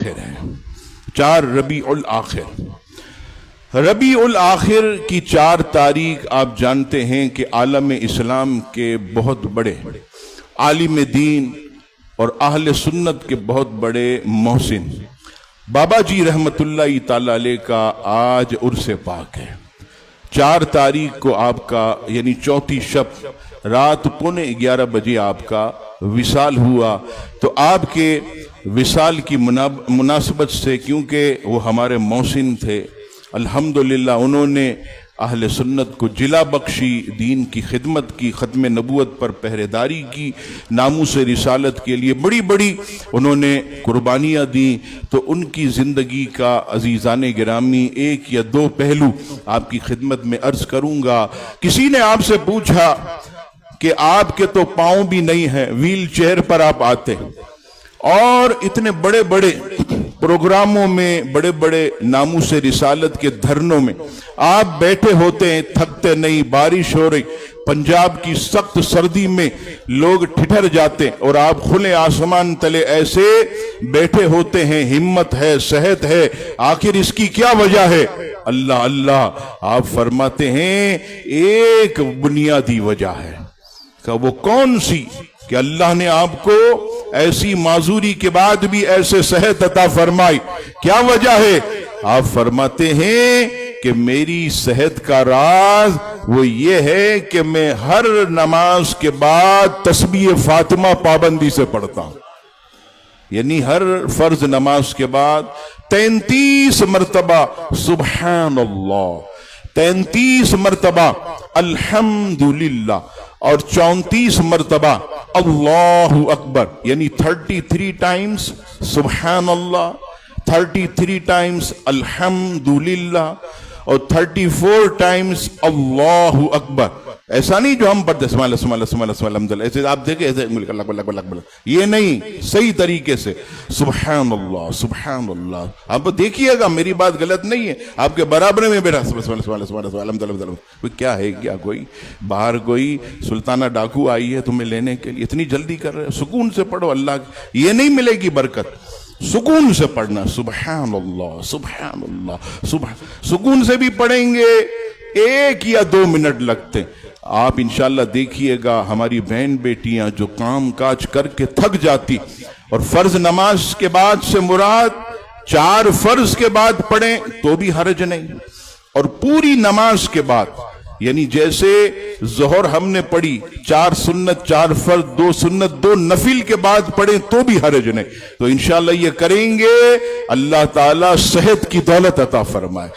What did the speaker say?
آخر ہے، 4 ربیع الآخر۔ ربیع الآخر کی 4 تاریخ آپ جانتے ہیں کہ عالم اسلام کے بہت بڑے عالم دین اور اہل سنت کے بہت بڑے محسن بابا جی رحمت اللہ تعالی علیہ کا آج عرس پاک ہے۔ 4 تاریخ کو آپ کا یعنی چوتھی شب رات 11:15 بجے آپ کا وصال ہوا۔ تو آپ کے وصال کی مناسبت سے، کیونکہ وہ ہمارے محسن تھے، الحمدللہ انہوں نے اہل سنت کو جلا بخشی، دین کی خدمت کی، ختم نبوت پر پہرے داری کی، ناموس رسالت کے لیے بڑی بڑی انہوں نے قربانیاں دیں۔ تو ان کی زندگی کا عزیزان گرامی 1 یا 2 پہلو آپ کی خدمت میں عرض کروں گا۔ کسی نے آپ سے پوچھا کہ آپ کے تو پاؤں بھی نہیں ہیں، ویل چیئر پر آپ آتے اور اتنے بڑے بڑے پروگراموں میں، بڑے بڑے ناموس رسالت کے دھرنوں میں آپ بیٹھے ہوتے ہیں، تھکتے نہیں، بارش ہو رہی، پنجاب کی سخت سردی میں لوگ ٹھٹر جاتے ہیں اور آپ کھلے آسمان تلے ایسے بیٹھے ہوتے ہیں، ہمت ہے، صحت ہے، آخر اس کی کیا وجہ ہے؟ اللہ اللہ، آپ فرماتے ہیں ایک بنیادی وجہ ہے۔ کہ وہ کون سی؟ کہ اللہ نے آپ کو ایسی معذوری کے بعد بھی ایسے صحت عطا فرمائی۔ کیا وجہ ہے؟ آپ فرماتے ہیں کہ میری صحت کا راز وہ یہ ہے کہ میں ہر نماز کے بعد تسبیح فاطمہ پابندی سے پڑھتا ہوں، یعنی ہر فرض نماز کے بعد 33 مرتبہ سبحان اللہ، 33 مرتبہ الحمدللہ اور 34 مرتبہ اللہ اکبر، یعنی 33 ٹائمز سبحان اللہ، 33 ٹائمز الحمدللہ اور 34 ٹائمز اللہ اکبر۔ ایسا نہیں جو ہم پڑھتے سبحان اللہ سبحان اللہ سبحان اللہ سبحان اللہ الحمدللہ، ایسے آپ دیکھیں ایسے اللہ اکبر اللہ اکبر، یہ نہیں، صحیح طریقے سے سبحان اللہ سبحان اللہ۔ آپ دیکھیے گا میری بات غلط نہیں ہے، آپ کے برابر میں بیٹھا سبحان اللہ سبحان اللہ سبحان اللہ الحمدللہ۔ کیا ہے؟ کیا کوئی باہر کوئی سلطانہ ڈاکو آئی ہے تمہیں لینے کے لیے، اتنی جلدی کر رہے؟ سکون سے پڑھو، اللہ یہ نہیں ملے گی برکت، سکون سے پڑھنا سبحان اللہ سبحان اللہ سکون سے بھی پڑھیں گے 1 یا 2 منٹ لگتے۔ آپ انشاءاللہ دیکھیے گا ہماری بہن بیٹیاں جو کام کاج کر کے تھک جاتی اور فرض نماز کے بعد سے مراد 4 فرض کے بعد پڑھیں تو بھی حرج نہیں، اور پوری نماز کے بعد، یعنی جیسے ظہر ہم نے پڑھی 4 سنت 4 فرض 2 سنت 2 نفل کے بعد پڑھیں تو بھی حرج نہیں۔ تو انشاءاللہ یہ کریں گے، اللہ تعالیٰ صحت کی دولت عطا فرمائے۔